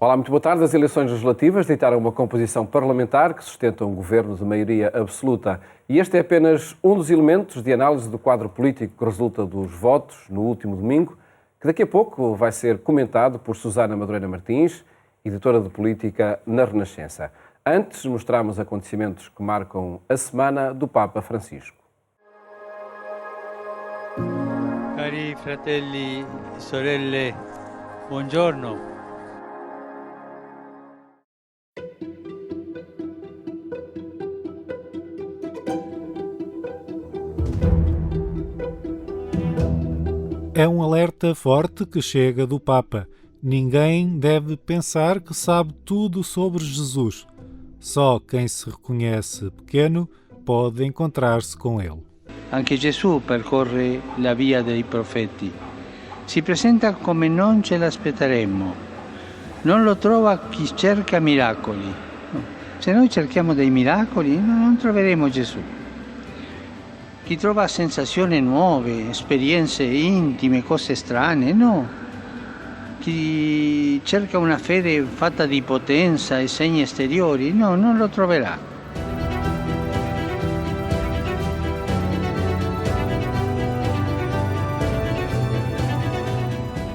Olá, muito boa tarde. As eleições legislativas deitaram uma composição parlamentar que sustenta um governo de maioria absoluta. E este é apenas um dos elementos de análise do quadro político que resulta dos votos no último domingo, que daqui a pouco vai ser comentado por Susana Madureira Martins, editora de política na Renascença. Antes, mostramos acontecimentos que marcam a semana do Papa Francisco. Cari fratelli e sorelle, buongiorno. É um alerta forte que chega do Papa. Ninguém deve pensar que sabe tudo sobre Jesus. Só quem se reconhece pequeno pode encontrar-se com ele. Anche Gesù percorre la via dei profeti. Si presenta come non ce l'aspetteremmo. Non lo trova chi cerca miracoli. Se noi cerchiamo dei miracoli, non troveremo Gesù. Chi trova sensazioni nuove, esperienze intime, cose strane, no. Chi cerca una fede fatta di potenza e segni esteriori, no, non lo troverà.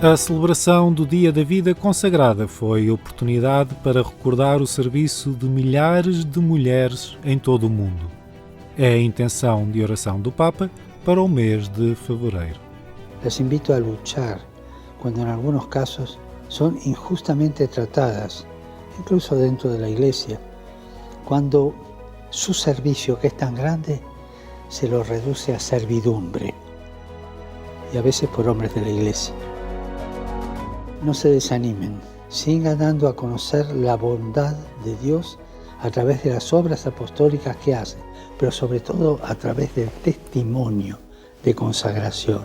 A celebração do Dia da Vida Consagrada foi oportunidade para recordar o serviço de milhares de mulheres em todo o mundo. É a intenção de oração do Papa para o mês de fevereiro. Les invito a luchar cuando en algunos casos son injustamente tratadas, incluso dentro de la Iglesia, cuando su servicio, que es tan grande, se lo reduce a servidumbre, y a veces por hombres de la Iglesia. No se desanimen, sigan dando a conocer la bondad de Dios a través de las obras apostólicas que hacen, pero sobre todo a través del testimonio de consagración.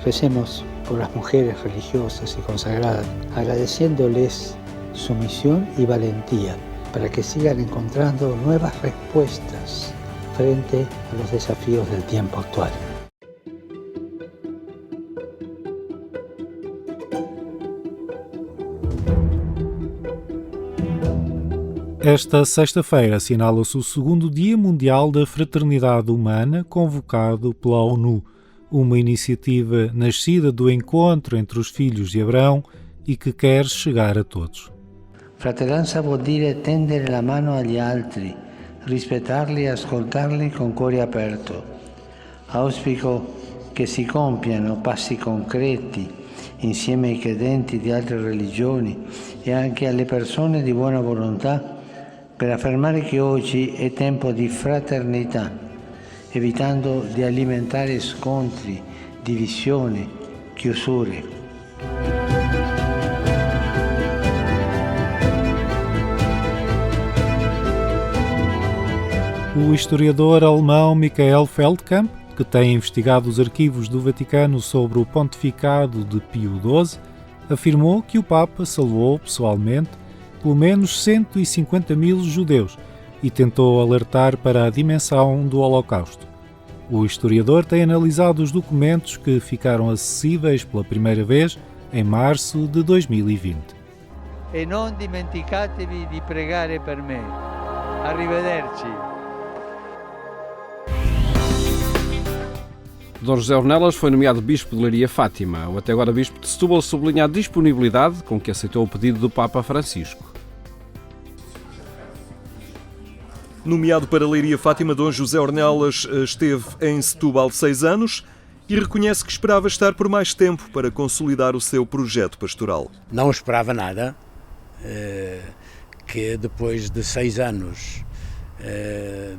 Recemos por las mujeres religiosas y consagradas, agradeciéndoles su misión y valentía para que sigan encontrando nuevas respuestas frente a los desafíos del tiempo actual. Esta sexta-feira assinala-se o segundo Dia Mundial da Fraternidade Humana, convocado pela ONU, uma iniciativa nascida do encontro entre os filhos de Abraão e que quer chegar a todos. Fratellanza vuol dire tendere la mano agli altri, rispettarli e ascoltarli con cuore aperto. Auspico che si compiano passi concreti insieme ai credenti di altre religioni e anche alle persone di buona volontà per affermare che oggi è tempo di fraternità, evitando di alimentare scontri, divisioni, chiusure. O historiador alemão Michael Feldkamp, que tem investigado os arquivos do Vaticano sobre o pontificado de Pio XII, afirmou que o Papa salvou pessoalmente pelo menos 150 mil judeus e tentou alertar para a dimensão do Holocausto. O historiador tem analisado os documentos que ficaram acessíveis pela primeira vez em março de 2020. E non dimenticatevi di pregare per me. Arrivederci. Dom José Ornelas foi nomeado Bispo de Leiria Fátima. O até agora Bispo de Setúbal sublinha a disponibilidade com que aceitou o pedido do Papa Francisco. Nomeado para Leiria Fátima, Dom José Ornelas esteve em Setúbal 6 anos e reconhece que esperava estar por mais tempo para consolidar o seu projeto pastoral. Não esperava nada, que depois de 6 anos,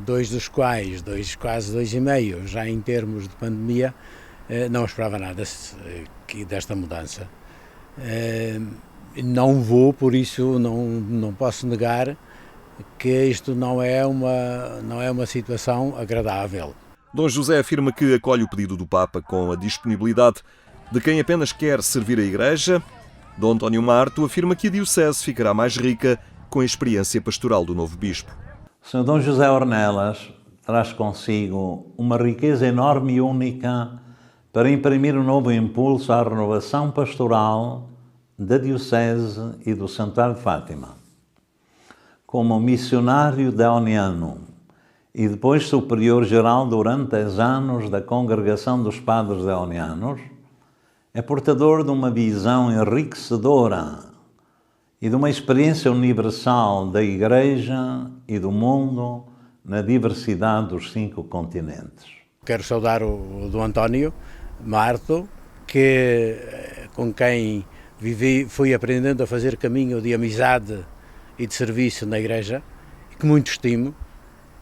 dois dos quais, quase 2,5, já em termos de pandemia, não esperava nada desta mudança. Não vou, por isso não posso negar que isto não é uma situação agradável. Dom José afirma que acolhe o pedido do Papa com a disponibilidade de quem apenas quer servir a Igreja. Dom António Marto afirma que a Diocese ficará mais rica com a experiência pastoral do novo Bispo. O Sr. Dom José Ornelas traz consigo uma riqueza enorme e única para imprimir um novo impulso à renovação pastoral da Diocese e do Santuário de Fátima. Como missionário deoniano e depois superior-geral durante 10 anos da Congregação dos Padres Deonianos, é portador de uma visão enriquecedora e de uma experiência universal da Igreja e do mundo na diversidade dos 5 continentes. Quero saudar o Dom António Marto, com quem fui aprendendo a fazer caminho de amizade e de serviço na Igreja, que muito estimo.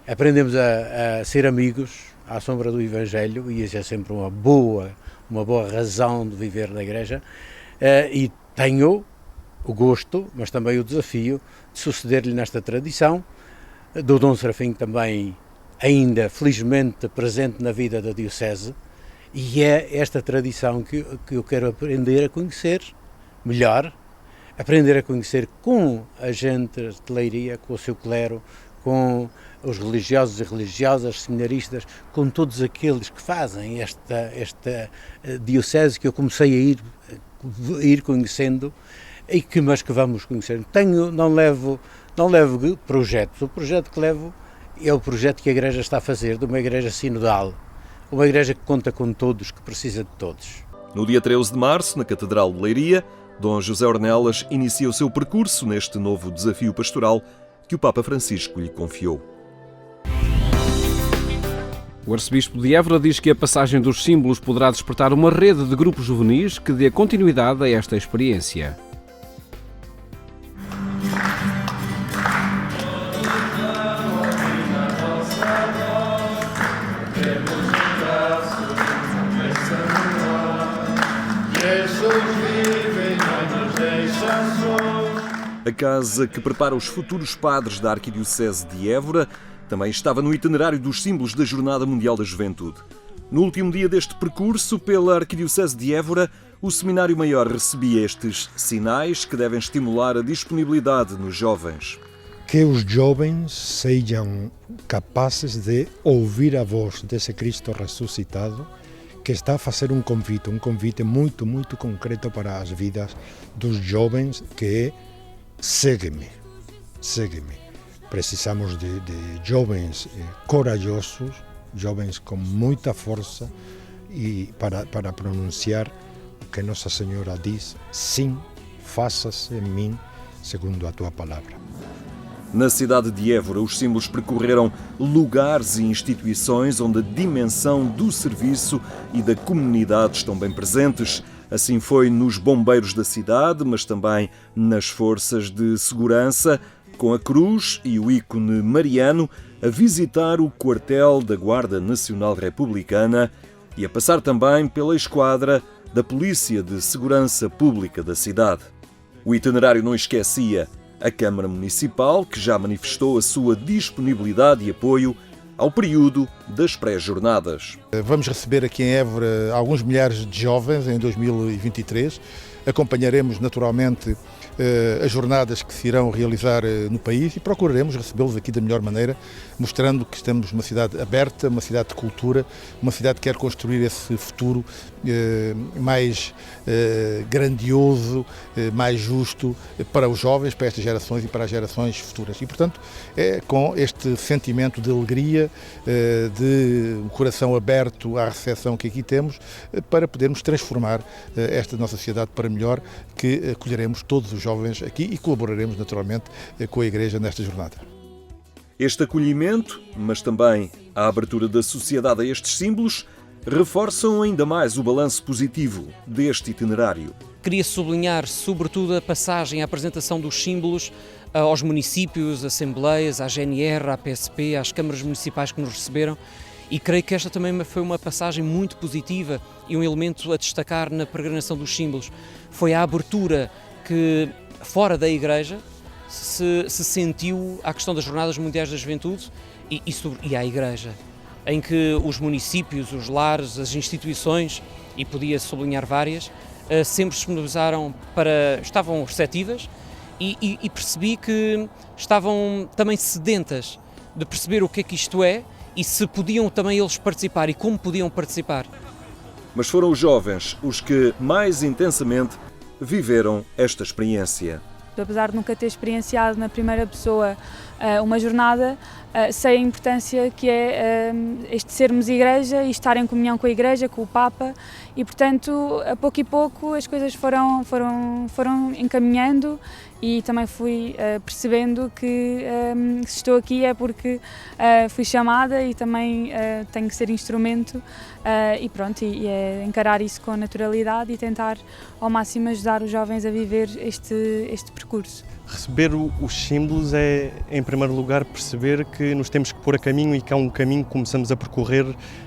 Aprendemos a ser amigos à sombra do Evangelho, e isso é sempre uma boa razão de viver na Igreja, e tenho o gosto, mas também o desafio de suceder-lhe nesta tradição, do Dom Serafim também ainda felizmente presente na vida da Diocese, e é esta tradição que eu quero aprender a conhecer melhor, aprender a conhecer com a gente de Leiria, com o seu clero, com os religiosos e religiosas, seminaristas, com todos aqueles que fazem esta diocese que eu comecei a ir conhecendo, mas que vamos conhecer. Não levo projetos. O projeto que levo é o projeto que a Igreja está a fazer, de uma Igreja sinodal, uma Igreja que conta com todos, que precisa de todos. No dia 13 de março, na Catedral de Leiria, Dom José Ornelas inicia o seu percurso neste novo desafio pastoral que o Papa Francisco lhe confiou. O arcebispo de Évora diz que a passagem dos símbolos poderá despertar uma rede de grupos juvenis que dê continuidade a esta experiência. A casa que prepara os futuros padres da Arquidiocese de Évora também estava no itinerário dos símbolos da Jornada Mundial da Juventude. No último dia deste percurso pela Arquidiocese de Évora, o Seminário Maior recebia estes sinais que devem estimular a disponibilidade nos jovens. Que os jovens sejam capazes de ouvir a voz desse Cristo ressuscitado, que está a fazer um convite muito, muito concreto para as vidas dos jovens, que é segue-me. Precisamos de jovens corajosos, jovens com muita força, e para pronunciar o que Nossa Senhora diz: sim, faça-se em mim segundo a tua palavra. Na cidade de Évora, os símbolos percorreram lugares e instituições onde a dimensão do serviço e da comunidade estão bem presentes. Assim foi nos bombeiros da cidade, mas também nas forças de segurança, com a cruz e o ícone mariano, a visitar o quartel da Guarda Nacional Republicana e a passar também pela esquadra da Polícia de Segurança Pública da cidade. O itinerário não esquecia a Câmara Municipal, que já manifestou a sua disponibilidade e apoio ao período das pré-jornadas. Vamos receber aqui em Évora alguns milhares de jovens em 2023. Acompanharemos naturalmente as jornadas que se irão realizar no país e procuraremos recebê-los aqui da melhor maneira, mostrando que estamos numa cidade aberta, uma cidade de cultura, uma cidade que quer construir esse futuro mais grandioso, mais justo para os jovens, para estas gerações e para as gerações futuras. E, portanto, é com este sentimento de alegria, de um coração aberto à recepção que aqui temos, para podermos transformar esta nossa sociedade para melhor, que acolheremos todos os jovens aqui e colaboraremos naturalmente com a Igreja nesta jornada. Este acolhimento, mas também a abertura da sociedade a estes símbolos, reforçam ainda mais o balanço positivo deste itinerário. Queria sublinhar, sobretudo, a passagem, a apresentação dos símbolos aos municípios, assembleias, à GNR, à PSP, às câmaras municipais que nos receberam, e creio que esta também foi uma passagem muito positiva e um elemento a destacar na peregrinação dos símbolos. Foi a abertura que, fora da Igreja, se sentiu à questão das Jornadas Mundiais da Juventude e à Igreja, em que os municípios, os lares, as instituições, e podia sublinhar várias, sempre disponibilizaram estavam receptivas e percebi que estavam também sedentas de perceber o que é que isto é e se podiam também eles participar e como podiam participar. mas foram os jovens os que mais intensamente viveram esta experiência. Apesar de nunca ter experienciado na primeira pessoa uma jornada, sei a importância que é este sermos igreja e estar em comunhão com a igreja, com o Papa, e portanto, a pouco e pouco as coisas foram encaminhando e também fui percebendo que se estou aqui é porque fui chamada e também tenho que ser instrumento e pronto, e é encarar isso com naturalidade e tentar ao máximo ajudar os jovens a viver este percurso. Receber os símbolos é, em primeiro lugar, perceber que nos temos que pôr a caminho e que há um caminho que começamos a percorrer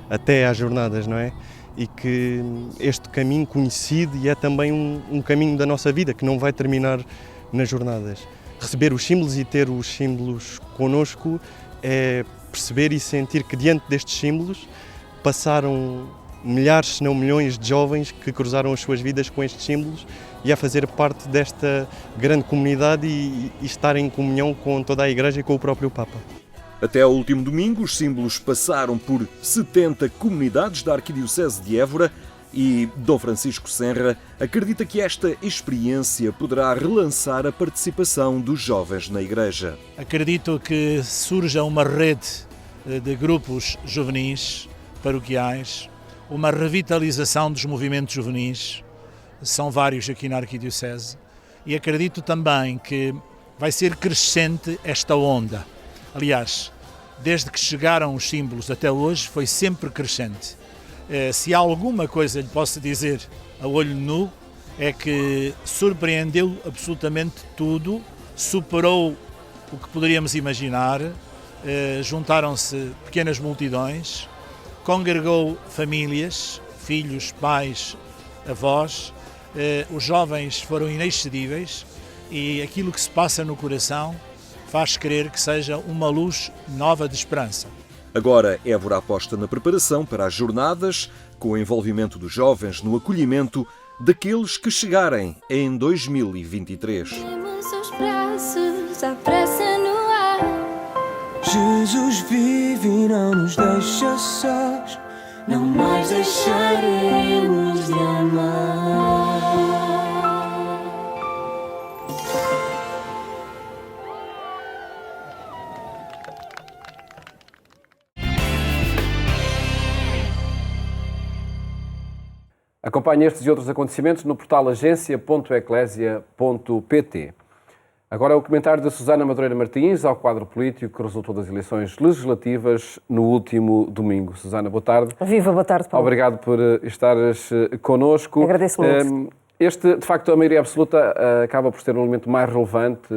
até às jornadas, não é? E que este caminho conhecido e é também um caminho da nossa vida que não vai terminar nas jornadas. Receber os símbolos e ter os símbolos connosco é perceber e sentir que diante destes símbolos passaram milhares, se não milhões de jovens que cruzaram as suas vidas com estes símbolos e a fazer parte desta grande comunidade e estar em comunhão com toda a Igreja e com o próprio Papa. Até ao último domingo, os símbolos passaram por 70 comunidades da Arquidiocese de Évora e Dom Francisco Senra acredita que esta experiência poderá relançar a participação dos jovens na Igreja. Acredito que surja uma rede de grupos juvenis paroquiais, uma revitalização dos movimentos juvenis, são vários aqui na Arquidiocese, e acredito também que vai ser crescente esta onda. Aliás, desde que chegaram os símbolos até hoje, foi sempre crescente. Se há alguma coisa lhe posso dizer a olho nu, é que surpreendeu absolutamente tudo, superou o que poderíamos imaginar, juntaram-se pequenas multidões, congregou famílias, filhos, pais, avós, os jovens foram inexcedíveis e aquilo que se passa no coração faz crer que seja uma luz nova de esperança. Agora, Évora aposta na preparação para as jornadas, com o envolvimento dos jovens no acolhimento daqueles que chegarem em 2023. Temos os braços, a pressa no ar. Jesus vive e não nos deixa sós, não mais deixaremos de amar. Acompanhe estes e outros acontecimentos no portal agência.eclésia.pt. Agora é o comentário de Susana Madureira Martins ao quadro político que resultou das eleições legislativas no último domingo. Susana, boa tarde. Viva, boa tarde, Paulo. Obrigado por estares connosco. Agradeço muito. De facto, a maioria absoluta acaba por ser um elemento mais relevante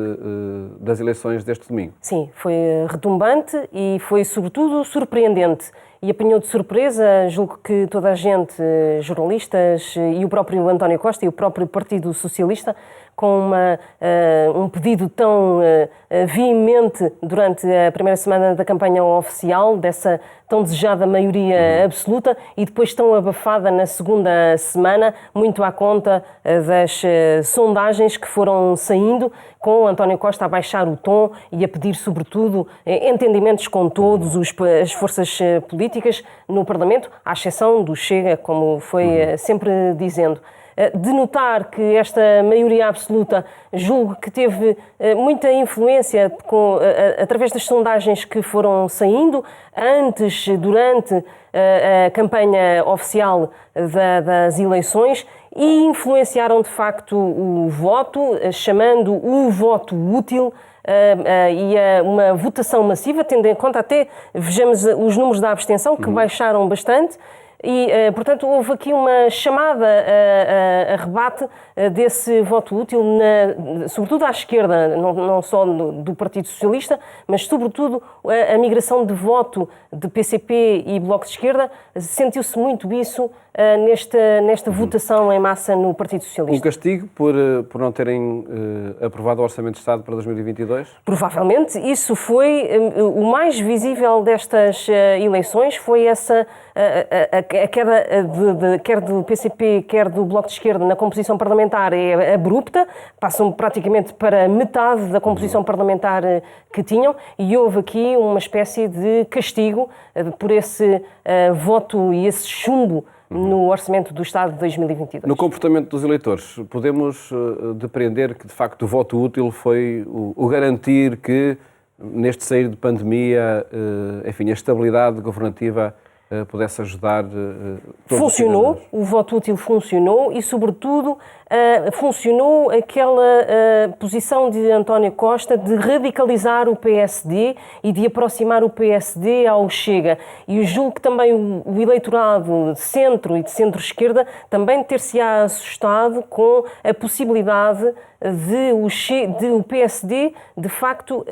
das eleições deste domingo. Sim, foi retumbante e foi, sobretudo, surpreendente. E apanhou de surpresa, julgo que toda a gente, jornalistas e o próprio António Costa e o próprio Partido Socialista, com um pedido tão veemente durante a primeira semana da campanha oficial, dessa tão desejada maioria absoluta, e depois tão abafada na segunda semana, muito à conta das sondagens que foram saindo, com António Costa a baixar o tom e a pedir, sobretudo, entendimentos com todas as forças políticas no Parlamento, à exceção do Chega, como foi sempre dizendo. De notar que esta maioria absoluta, julgo que teve muita influência através das sondagens que foram saindo, antes, durante a campanha oficial das eleições, e influenciaram de facto o voto, chamando o voto útil e uma votação massiva, tendo em conta até, vejamos os números da abstenção, que baixaram bastante. E, portanto, houve aqui uma chamada a rebate desse voto útil, sobretudo à esquerda, não só do Partido Socialista, mas, sobretudo, a migração de voto de PCP e Bloco de Esquerda. Sentiu-se muito isso nesta votação em massa no Partido Socialista. Um castigo por não terem aprovado o Orçamento de Estado para 2022? Provavelmente. Isso foi o mais visível destas eleições, foi essa a queda quer do PCP, quer do Bloco de Esquerda na composição parlamentar é abrupta, passam praticamente para metade da composição parlamentar que tinham, e houve aqui uma espécie de castigo por esse voto e esse chumbo no Orçamento do Estado de 2022. No comportamento dos eleitores, podemos depreender que, de facto, o voto útil foi o garantir que, neste sair de pandemia, enfim, a estabilidade governativa pudesse ajudar todos funcionou, o voto útil funcionou e, sobretudo, funcionou aquela posição de António Costa de radicalizar o PSD e de aproximar o PSD ao Chega. E eu julgo que também o eleitorado de centro e de centro-esquerda também ter-se-á assustado com a possibilidade de o PSD, de facto,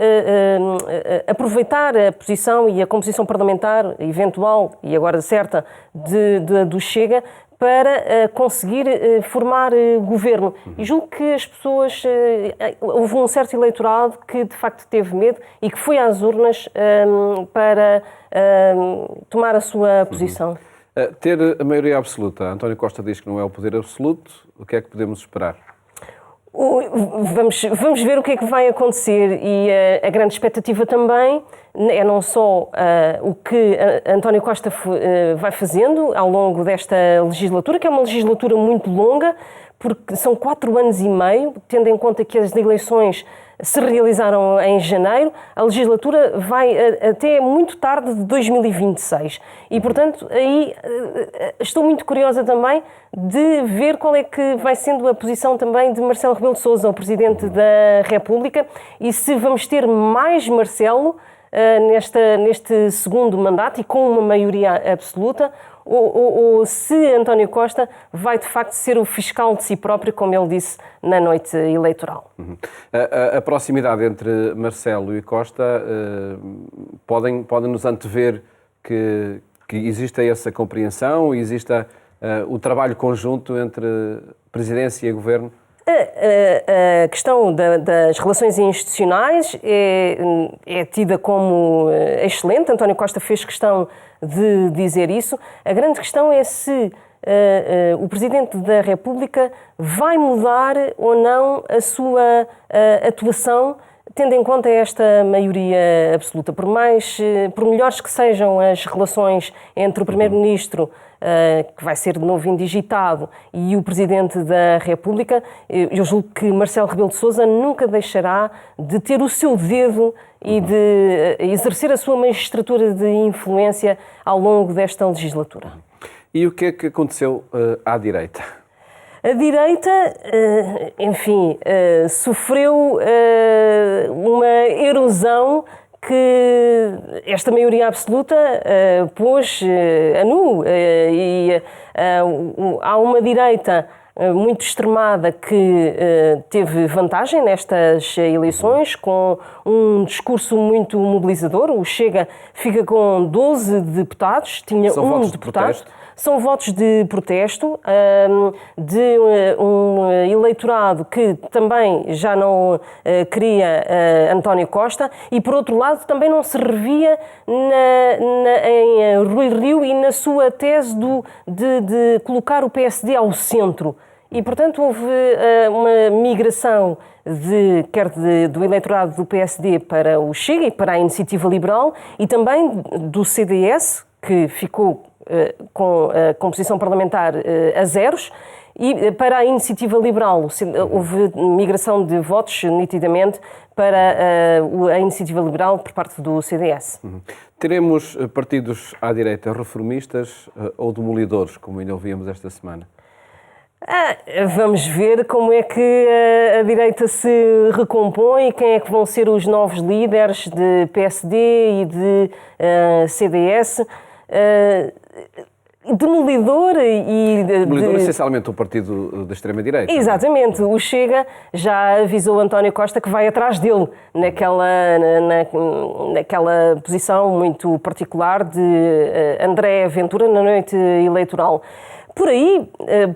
aproveitar a posição e a composição parlamentar eventual e agora certa do Chega para conseguir formar governo. E julgo que as pessoas, houve um certo eleitorado que de facto teve medo e que foi às urnas para tomar a sua posição. Ter a maioria absoluta, António Costa diz que não é o poder absoluto, o que é que podemos esperar? Vamos ver o que é que vai acontecer e a grande expectativa também é não só o que António Costa vai fazendo ao longo desta legislatura, que é uma legislatura muito longa, porque são 4 anos e meio, tendo em conta que as eleições se realizaram em janeiro, a legislatura vai até muito tarde de 2026. E, portanto, aí estou muito curiosa também de ver qual é que vai sendo a posição também de Marcelo Rebelo de Sousa, o Presidente da República, e se vamos ter mais Marcelo neste segundo mandato e com uma maioria absoluta, ou se António Costa vai de facto ser o fiscal de si próprio, como ele disse na noite eleitoral. A proximidade entre Marcelo e Costa podem nos antever que exista essa compreensão, exista o trabalho conjunto entre presidência e governo? A questão das relações institucionais é tida como excelente. António Costa fez questão de dizer isso. A grande questão é se o Presidente da República vai mudar ou não a sua atuação, tendo em conta esta maioria absoluta. Por melhores que sejam as relações entre o Primeiro-Ministro, que vai ser de novo indigitado, e o Presidente da República, eu julgo que Marcelo Rebelo de Sousa nunca deixará de ter o seu dedo e de exercer a sua magistratura de influência ao longo desta legislatura. E o que é que aconteceu à direita? A direita, enfim, sofreu uma erosão que esta maioria absoluta pôs a nu e há uma direita muito extremada que teve vantagem nestas eleições, com um discurso muito mobilizador. O Chega fica com 12 deputados, tinha um deputado. São votos de protesto de um eleitorado que também já não queria António Costa e, por outro lado, também não se revia em Rui Rio e na sua tese de colocar o PSD ao centro. E, portanto, houve uma migração do eleitorado do PSD para o Chega e para a Iniciativa Liberal e também do CDS, que ficou com a composição parlamentar a zeros, e para a Iniciativa Liberal houve migração de votos nitidamente para a Iniciativa Liberal por parte do CDS. Teremos partidos à direita reformistas ou demolidores, como ainda ouvíamos esta semana? Vamos ver como é que a direita se recompõe, quem é que vão ser os novos líderes de PSD e de CDS. Demolidor essencialmente o partido da extrema-direita. Exatamente. O Chega já avisou António Costa que vai atrás dele naquela posição muito particular de André Ventura na noite eleitoral. Por aí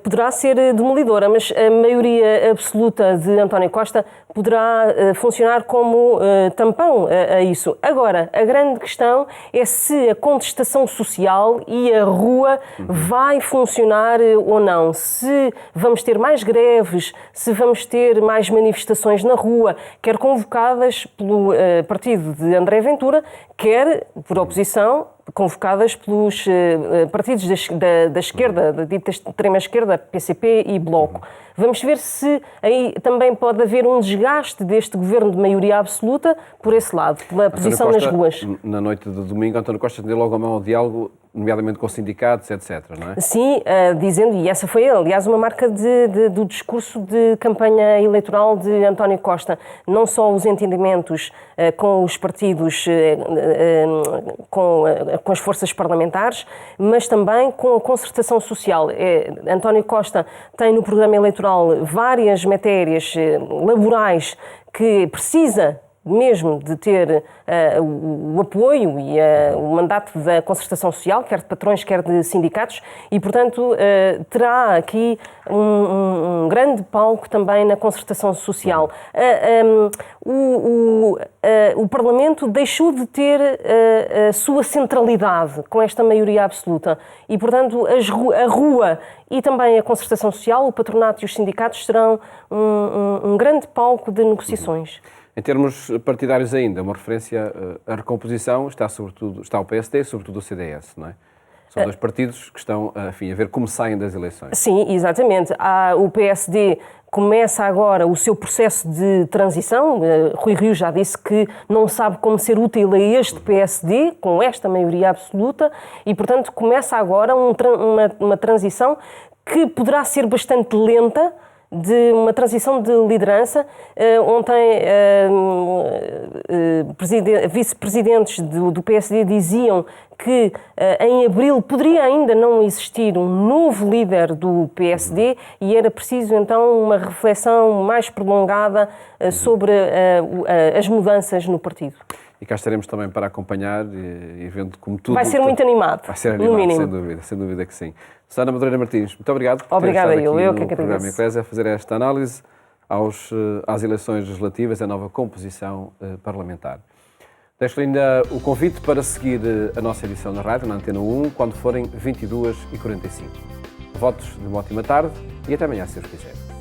poderá ser demolidora, mas a maioria absoluta de António Costa poderá funcionar como tampão a isso. Agora, a grande questão é se a contestação social e a rua vai funcionar ou não. Se vamos ter mais greves, se vamos ter mais manifestações na rua, quer convocadas pelo partido de André Ventura, quer por oposição convocadas pelos partidos da esquerda, da dita extrema-esquerda, PCP e Bloco. Vamos ver se aí também pode haver um desgaste deste governo de maioria absoluta por esse lado, pela posição nas ruas. Na noite de domingo, António Costa deu logo a mão ao diálogo, nomeadamente com sindicatos, etc. Não é? Sim, dizendo, e essa foi, aliás, uma marca do discurso de campanha eleitoral de António Costa, não só os entendimentos com os partidos, com as forças parlamentares, mas também com a concertação social. António Costa tem no programa eleitoral várias matérias laborais que precisa mesmo de ter o apoio e o mandato da concertação social, quer de patrões, quer de sindicatos, e, portanto, terá aqui um grande palco também na concertação social. O Parlamento deixou de ter a sua centralidade com esta maioria absoluta e, portanto, a rua e também a concertação social, o patronato e os sindicatos serão um grande palco de negociações. Em termos partidários ainda, uma referência à recomposição está o PSD e sobretudo o CDS, não é? São dois partidos que estão, enfim, a ver como saem das eleições. Sim, exatamente. O PSD começa agora o seu processo de transição. Rui Rio já disse que não sabe como ser útil a este PSD, com esta maioria absoluta, e, portanto, começa agora uma transição que poderá ser bastante lenta, de uma transição de liderança. Ontem, vice-presidentes do PSD diziam que em abril poderia ainda não existir um novo líder do PSD e era preciso então uma reflexão mais prolongada sobre as mudanças no partido. E cá estaremos também para acompanhar e vendo como tudo... Vai ser muito animado, vai ser animado, no mínimo. sem dúvida que sim. Susana Madureira Martins, muito obrigado por ter estado aqui no programa Eclésia a fazer esta análise às eleições legislativas, a nova composição parlamentar. Deixo ainda o convite para seguir a nossa edição na rádio, na Antena 1, quando forem 22h45. Votos de uma ótima tarde e até amanhã, se Deus quiser.